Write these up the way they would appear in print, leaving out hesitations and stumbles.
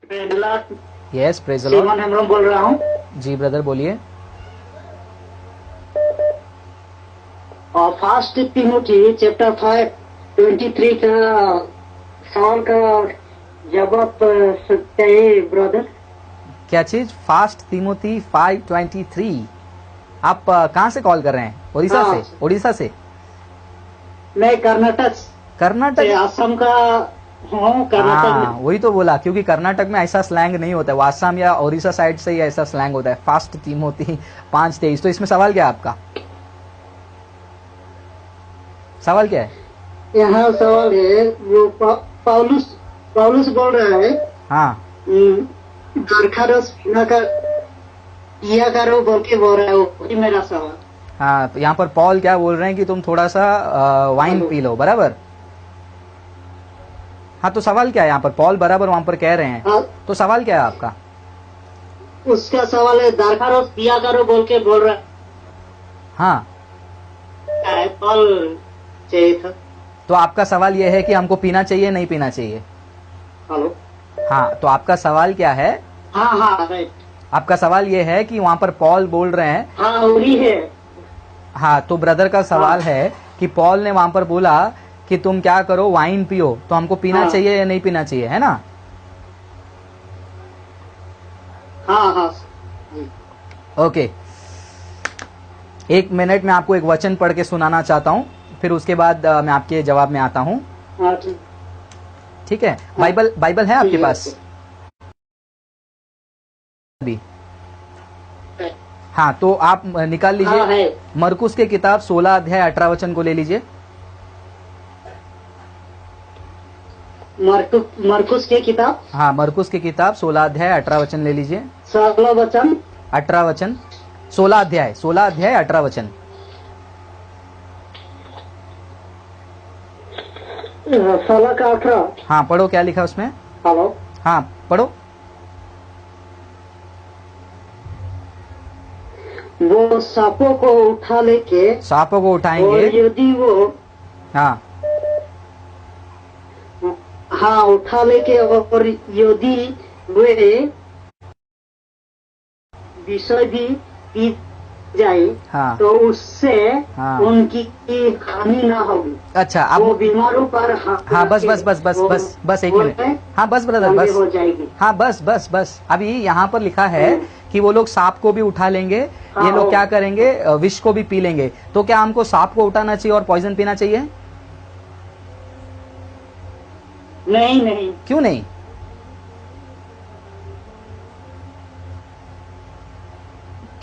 Yes, praise the सीमन lord. Hembram बोल रहा हूँ। जी ब्रदर बोलिए। और फर्स्ट तिमोथी चैप्टर 5:23 का सवाल का जवाब चाहिए ब्रदर। क्या चीज? फास्ट तिमोथी 5:23। आप कहाँ से कॉल कर रहे हैं? उड़ीसा हाँ। से? उड़ीसा से? मैं कर्नाटक से, कर्नाटक? असम का हूँ। कर्नाटक हाँ, में वही तो बोला, क्योंकि कर्नाटक में ऐसा स्लैंग नहीं होता है, वो आसाम या उड़ीसा साइड से ही ऐसा स्लैंग होता है। फास्ट तिमोथी 5:23। तो इसमें सवाल क्या है आपका? सवाल क्या है? यहाँ सवाल है वो पाउलुस पाउलुस बोल रहा है। हाँ दरखारस पिया करो बोल के बोल रहा है। वही मेरा सवाल। हाँ, तो यहाँ पर पॉल क्या बोल रहे हैं कि तुम थोड़ा सा वाइन पी लो, बराबर। हाँ, तो सवाल क्या है यहाँ पर? पॉल बराबर वहां पर कह रहे हैं, हाँ, तो सवाल क्या है आपका? उसका सवाल है दरखारस पिया करो बोल के बोल रहा हाँ, है। फल चाहिए था। तो आपका सवाल यह है कि हमको पीना चाहिए नहीं पीना चाहिए? हेलो। हाँ, तो आपका सवाल क्या है? हाँ हाँ राइट। आपका सवाल यह है कि वहां पर पॉल बोल रहे हैं। हाँ वही है। हाँ, तो ब्रदर का सवाल है कि पॉल ने वहां पर बोला कि तुम क्या करो, वाइन पियो, तो हमको पीना हाँ। चाहिए या नहीं पीना चाहिए, है ना? हाँ हाँ ओके, 1 मिनट में आपको एक वचन पढ़ के सुनाना चाहता हूँ, फिर उसके बाद मैं आपके जवाब में आता हूँ। हाँ ठीक। ठीक है? बाइबल है आपके ठीक है, पास अभी? हाँ, तो आप निकाल हाँ लीजिए है। मरकुस के किताब 16 अध्याय 18 वचन को ले लीजिए। मरकुस के किताब हाँ, मरकुस की किताब 16 अध्याय 18 वचन ले लीजिए। 16 वचन 18 वचन, 16 अध्याय 18 वचन। 16 का 18। हाँ, पढ़ो, क्या लिखा उसमें? हेलो। हाँ, पढ़ो। वो सांपों को उठा लेके सांपों को और उठाएंगे। यदि वो हाँ, हाँ उठा लेके और यदि वे विषय भी पी जाए हाँ, तो उससे हाँ। उनकी हानि ना होगी। अच्छा, अब वो बीमारों पर हाँ, बस 1 मिनट। हाँ, बस ब्रदर, बंदी बस। हो जाएगी। हाँ, बस अभी यहाँ पर लिखा है कि वो लोग सांप को भी उठा लेंगे। ये लोग क्या करेंगे? विष को भी पी लेंगे। तो क्या हमको सांप को उठाना चाहिए और पॉइजन पीना चाहिए? नहीं नहीं। क्यों नहीं?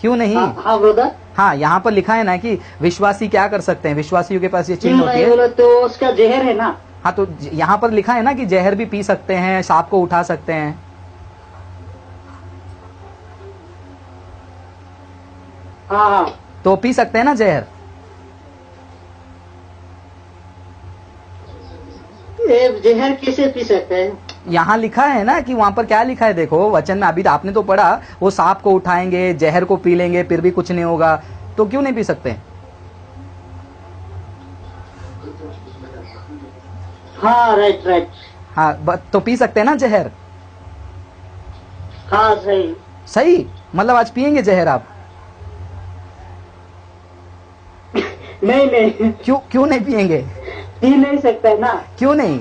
क्यों नहीं? हाँ ब्रदर। हाँ, यहाँ पर लिखा है ना कि विश्वासी क्या कर सकते हैं, विश्वासियों के पास ये क्यों चिन्ह होती नहीं है। बोले तो उसका जहर है ना। हाँ, तो यहाँ पर लिखा है ना कि जहर भी पी सकते हैं, सांप को उठा सकते हैं। हाँ हाँ। तो पी सकते हैं ना जहर? ये जहर कैसे पी सकते हैं? यहाँ लिखा है ना कि वहां पर क्या लिखा है, देखो वचन में। अभी आपने तो पढ़ा, वो सांप को उठाएंगे, जहर को पी लेंगे, फिर भी कुछ नहीं होगा। तो क्यों नहीं पी सकते? हाँ राइट राइट। हाँ, तो पी सकते हैं ना जहर? हाँ सही। सही, मतलब आज पियेंगे जहर आप? नहीं नहीं क्यों नहीं पियेंगे? पी नहीं सकते ना। क्यों नहीं?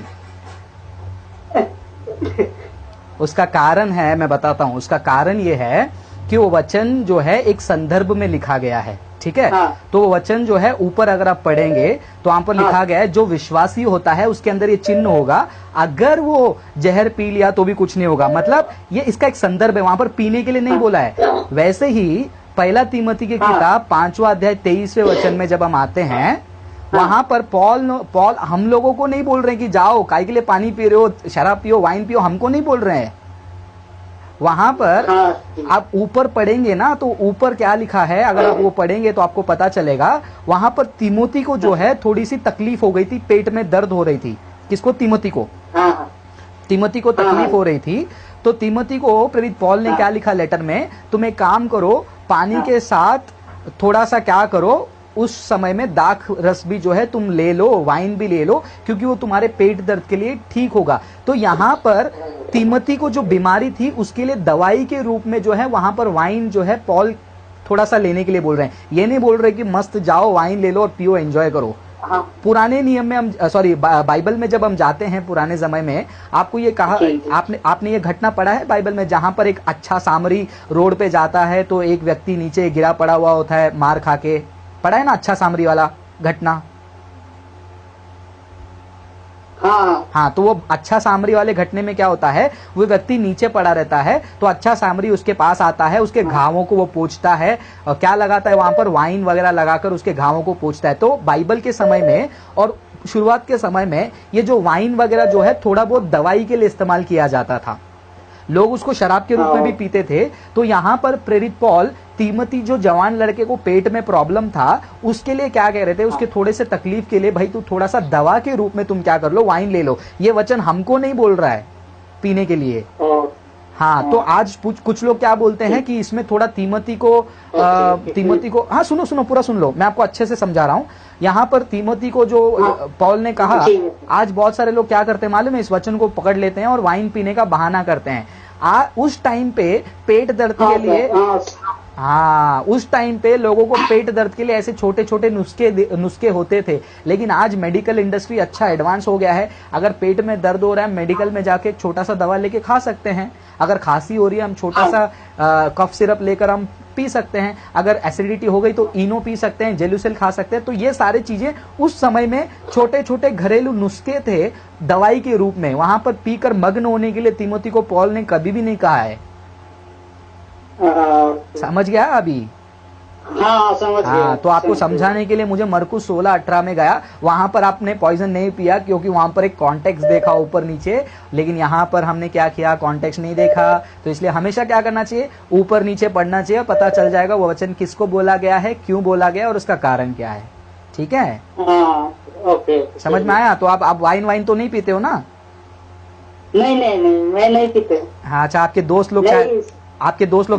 उसका कारण है, मैं बताता हूं। उसका कारण ये है कि वो वचन जो है एक संदर्भ में लिखा गया है, ठीक है? हाँ। तो वो वचन जो है ऊपर अगर आप पढ़ेंगे तो वहां पर लिखा गया है जो विश्वासी होता है उसके अंदर ये चिन्ह होगा। अगर वो जहर पी लिया तो भी कुछ नहीं होगा। मतलब ये इसका एक संदर्भ है, वहां पर पीने के लिए नहीं बोला है। वैसे ही 1 तिमोथी की किताब 5वां अध्याय 23वें वचन में जब हम आते हैं, वहां पर पॉल हम लोगों को नहीं बोल रहे हैं कि जाओ काय के लिए पानी पी रहे हो, शराब पियो, वाइन पियो, हमको नहीं बोल रहे हैं। वहां पर आप ऊपर पढ़ेंगे ना, तो ऊपर क्या लिखा है, अगर आप वो पढ़ेंगे तो आपको पता चलेगा। वहां पर तिमोथी को जो है थोड़ी सी तकलीफ हो गई थी, पेट में दर्द हो रही थी। किसको? तिमोथी को। तिमोथी को तकलीफ हो रही थी। तो तिमोथी को प्रेरित पॉल ने क्या लिखा लेटर में? तुम एक काम करो, पानी के साथ थोड़ा सा क्या करो, उस समय में दाख रस भी जो है तुम ले लो, वाइन भी ले लो, क्योंकि वो तुम्हारे पेट दर्द के लिए ठीक होगा। तो यहाँ पर तिमोथी को जो बीमारी थी उसके लिए दवाई के रूप में जो है वहां पर वाइन जो है पॉल थोड़ा सा लेने के लिए बोल रहे हैं। ये नहीं बोल रहे कि मस्त जाओ वाइन ले लो और पियो, एंजॉय करो। हाँ पुराने नियम में हम सॉरी बाइबल में जब हम जाते हैं पुराने समय में, आपको ये कहा, जी, जी। आपने ये घटना पढ़ा है बाइबल में, जहां पर एक अच्छा सामरी रोड पे जाता है तो एक व्यक्ति नीचे गिरा पड़ा हुआ होता है मार खा के, पढ़ा है ना अच्छा सामरी वाला घटना? हाँ हाँ, तो वो अच्छा सामरी वाले घटने में क्या होता है, वो व्यक्ति नीचे पड़ा रहता है तो अच्छा सामरी उसके पास आता है, उसके घावों को वो पोंछता है, और क्या लगाता है वहां पर, वाइन वगैरह लगाकर उसके घावों को पोंछता है। तो बाइबल के समय में और शुरुआत के समय में ये जो वाइन वगैरह जो है थोड़ा बहुत दवाई के लिए इस्तेमाल किया जाता था, लोग उसको शराब के रूप में भी पीते थे। तो यहाँ पर प्रेरित पॉल तिमोथी जो जवान लड़के को पेट में प्रॉब्लम था उसके लिए क्या कह रहे थे, उसके थोड़े से तकलीफ के लिए, भाई तू थोड़ा सा दवा के रूप में तुम क्या कर लो, वाइन ले लो। ये वचन हमको नहीं बोल रहा है पीने के लिए। हाँ, तो आज कुछ लोग क्या बोलते हैं कि इसमें थोड़ा तिमोथी को हाँ सुनो पूरा सुन लो, मैं आपको अच्छे से समझा रहा हूँ। यहाँ पर तिमोथी को जो पॉल ने कहा, आज बहुत सारे लोग क्या करते हैं मालूम है, इस वचन को पकड़ लेते हैं और वाइन पीने का बहाना करते हैं। उस टाइम पे पेट दर्द के लिए, हाँ उस टाइम पे लोगों को पेट दर्द के लिए ऐसे छोटे छोटे नुस्खे होते थे, लेकिन आज मेडिकल इंडस्ट्री अच्छा एडवांस हो गया है। अगर पेट में दर्द हो रहा है मेडिकल में जाके एक छोटा सा दवा लेके खा सकते हैं, अगर खांसी हो रही है हम छोटा सा कफ सिरप लेकर हम पी सकते हैं, अगर एसिडिटी हो गई तो इनो पी सकते हैं, जेलुसिल खा सकते हैं। तो ये सारी चीजें उस समय में छोटे छोटे घरेलू नुस्खे थे दवाई के रूप में, वहां पर पीकर मग्न होने के लिए तिमोथी को पॉल ने कभी भी नहीं कहा है। समझ गया अभी? हाँ समझ गया। हाँ, तो आपको समझाने के लिए मुझे मरकुस 16:18 में गया, वहां पर आपने पॉइजन नहीं पिया क्योंकि वहां पर एक कॉन्टेक्स्ट देखा ऊपर नीचे, लेकिन यहाँ पर हमने क्या किया, कॉन्टेक्स्ट नहीं देखा। तो इसलिए हमेशा क्या करना चाहिए, ऊपर नीचे पढ़ना चाहिए, पता चल जाएगा वो वचन किसको बोला गया है, क्यों बोला गया और उसका कारण क्या है। ठीक है, ओके, समझ में आया? तो आप वाइन तो नहीं पीते हो ना? नहीं मैं नहीं पीते। हाँ अच्छा, आपके दोस्त लोग शायद से दोस्त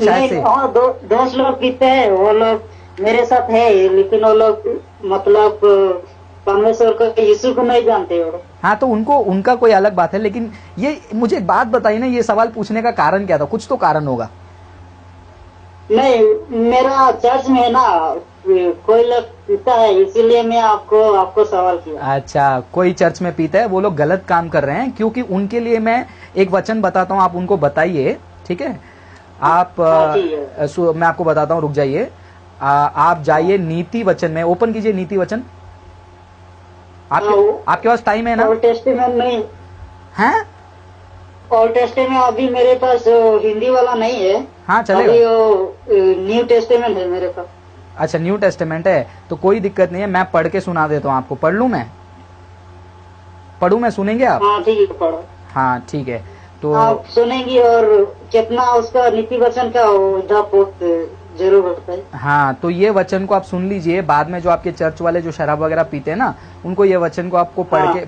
लोग पीते हैं, वो लोग मेरे साथ है, लेकिन वो लोग मतलब परमेश्वर को, यीशु को नहीं जानते हो। हाँ, तो उनका कोई अलग बात है, लेकिन ये मुझे एक बात बताइए ना, ये सवाल पूछने का कारण क्या था? कुछ तो कारण होगा। नहीं, मेरा चर्च में है ना, कोई लोग पीता है, इसीलिए मैं आपको सवाल किया। अच्छा, कोई चर्च में पीता है, वो लोग गलत काम कर रहे हैं, क्योंकि उनके लिए मैं एक वचन बताता हूँ, आप उनको बताइए। ठीक है, आप मैं आपको बताता हूँ, रुक जाइए, आप जाइए नीति वचन में, ओपन कीजिए नीति वचन। आपके पास टाइम है ना? ओल्ड टेस्टामेंट नहीं है? ओल्ड टेस्टामेंट अभी मेरे पास हिंदी वाला नहीं है। हाँ चलेगा, अभी न्यू टेस्टामेंट है मेरे पास। अच्छा, न्यू टेस्टामेंट है तो कोई दिक्कत नहीं है, मैं पढ़ के सुना देता हूँ आपको। पढ़ लूं मैं? सुनेंगे आप? हाँ ठीक है, पढ़ो। हाँ ठीक है, तो आप सुनेंगी, और कितना उसका नीति वचन का जरूर बताइए। हाँ, तो ये वचन को आप सुन लीजिए, बाद में जो आपके चर्च वाले जो शराब वगैरह पीते हैं ना, उनको ये वचन को आपको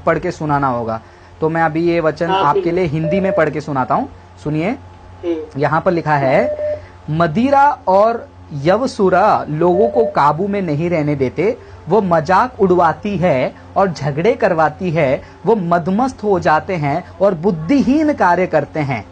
पढ़ के सुनाना होगा। तो मैं अभी ये वचन आपके लिए हिंदी में पढ़ के सुनाता हूँ, सुनिए। यहाँ पर लिखा है, मदिरा और यवसुरा लोगों को काबू में नहीं रहने देते, वो मजाक उड़वाती है और झगड़े करवाती है, वो मदमस्त हो जाते हैं और बुद्धिहीन कार्य करते हैं।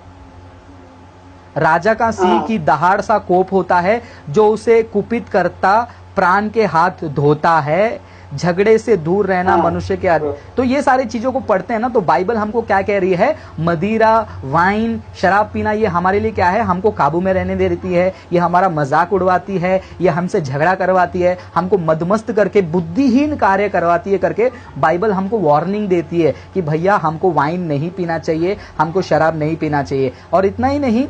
राजा का सिंह की दहाड़ सा कोप होता है, जो उसे कुपित करता प्राण के हाथ धोता है। झगड़े से दूर रहना मनुष्य के तो ये सारी चीजों को पढ़ते हैं ना, तो बाइबल हमको क्या कह रही है, मदिरा, वाइन, शराब पीना ये हमारे लिए क्या है, हमको काबू में रहने दे देती है, ये हमारा मजाक उड़वाती है, ये हमसे झगड़ा करवाती है, हमको मदमस्त करके बुद्धिहीन कार्य करवाती है करके बाइबल हमको वार्निंग देती है कि भैया हमको वाइन नहीं पीना चाहिए, हमको शराब नहीं पीना चाहिए। और इतना ही नहीं,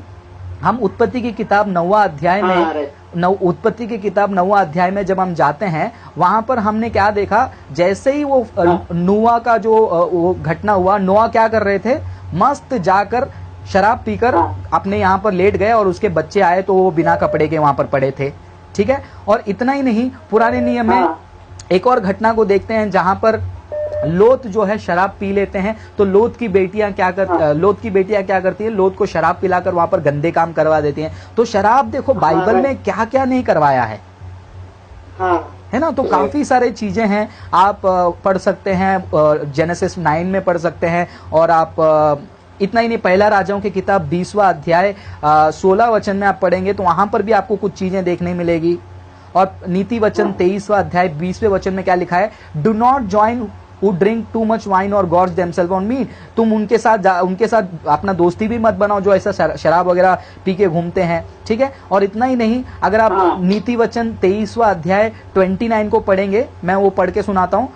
हम उत्पत्ति की किताब 9वां अध्याय में उत्पत्ति की किताब 9वां अध्याय में जब हम जाते हैं, वहां पर हमने क्या देखा, जैसे ही वो नोआ का जो घटना हुआ, नोआ क्या कर रहे थे, मस्त जाकर शराब पीकर अपने यहाँ पर लेट गए और उसके बच्चे आए तो वो बिना कपड़े के वहां पर पड़े थे। ठीक है, और इतना ही नहीं, पुराने नियम में एक और घटना को देखते हैं जहां पर लोत जो है शराब पी लेते हैं, तो लोत की बेटियां क्या करती है, लोत को शराब पिलाकर वहां पर गंदे काम करवा देती हैं। तो शराब देखो बाइबल में क्या क्या नहीं करवाया है, है ना। तो काफी सारे चीजें हैं, आप पढ़ सकते हैं, जेनेसिस 9 में पढ़ सकते हैं। और आप इतना ही नहीं, पहला राजाओं की किताब 20वां अध्याय 16 वचन में आप पढ़ेंगे तो वहां पर भी आपको कुछ चीजें देखने मिलेगी। और नीति वचन 23वां अध्याय 20वें वचन में क्या लिखा है, do not join who drink too much wine or gorge themselves on meat। तुम उनके साथ अपना दोस्ती भी मत बनाओ जो ऐसा शराब वगैरह पी के घूमते हैं, ठीक है। और इतना ही नहीं, अगर आप नीति वचन 23वां अध्याय 29 को पढ़ेंगे, मैं वो पढ़ के सुनाता हूँ,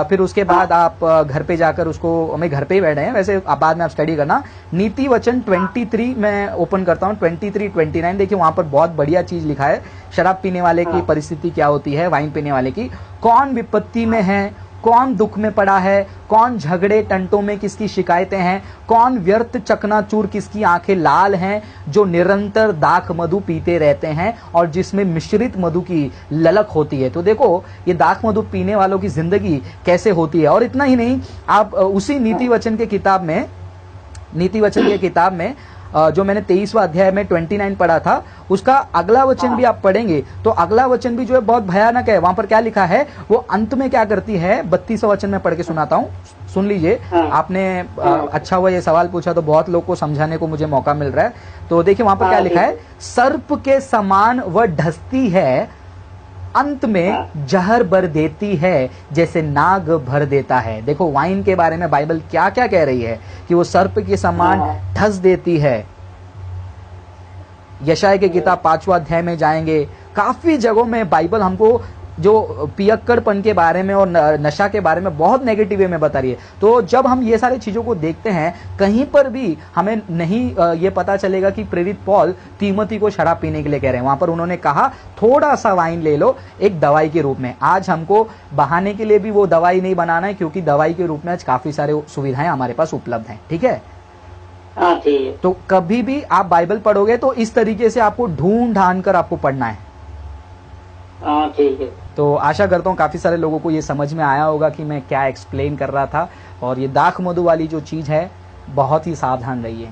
फिर उसके बाद आप घर पे जाकर उसको, हमें घर पे ही बैठे हैं वैसे, बाद में आप स्टडी करना। नीति वचन 23 मैं ओपन करता हूँ, 23-29 देखिए, वहां पर बहुत बढ़िया चीज लिखा है। शराब पीने वाले की परिस्थिति क्या होती है, वाइन पीने वाले की, कौन विपत्ति में है, कौन दुख में पड़ा है, कौन झगड़े टंटों में किसकी शिकायतें हैं, कौन व्यर्थ चकनाचूर किसकी आंखें लाल हैं, जो निरंतर दाख मधु पीते रहते हैं और जिसमें मिश्रित मधु की ललक होती है। तो देखो ये दाख मधु पीने वालों की जिंदगी कैसे होती है। और इतना ही नहीं, आप उसी नीति वचन के किताब में जो मैंने 23वां अध्याय में 29 पढ़ा था, उसका अगला वचन भी आप पढ़ेंगे तो अगला वचन भी जो है बहुत भयानक है। वहां पर क्या लिखा है, वो अंत में क्या करती है, 32वां वचन में पढ़ के सुनाता हूं, सुन लीजिए। आपने अच्छा हुआ ये सवाल पूछा, तो बहुत लोग को समझाने को मुझे मौका मिल रहा है। तो देखिए वहां पर क्या लिखा है, सर्प के समान वह ढसती है, अंत में जहर भर देती है जैसे नाग भर देता है। देखो वाइन के बारे में बाइबल क्या क्या कह रही है कि वो सर्प के समान ढस देती है। यशाया की किताब 5वां अध्याय में जाएंगे, काफी जगहों में बाइबल हमको जो पियक्कड़पन के बारे में और नशा के बारे में बहुत नेगेटिव वे में बता रही है। तो जब हम ये सारी चीजों को देखते हैं, कहीं पर भी हमें नहीं ये पता चलेगा कि प्रेरित पॉल तीमोथी को शराब पीने के लिए कह रहे हैं। वहां पर उन्होंने कहा थोड़ा सा वाइन ले लो, एक दवाई के रूप में। आज हमको बहाने के लिए भी वो दवाई नहीं बनाना है, क्योंकि दवाई के रूप में आज काफी सारे सुविधाएं हमारे पास उपलब्ध हैं, ठीक है। तो कभी भी आप बाइबल पढ़ोगे तो इस तरीके से आपको ढूंढ ढांड कर आपको पढ़ना है। ठीक है। तो आशा करता हूँ काफी सारे लोगों को ये समझ में आया होगा कि मैं क्या एक्सप्लेन कर रहा था। और ये दाख मधु वाली जो चीज है, बहुत ही सावधान रहिए।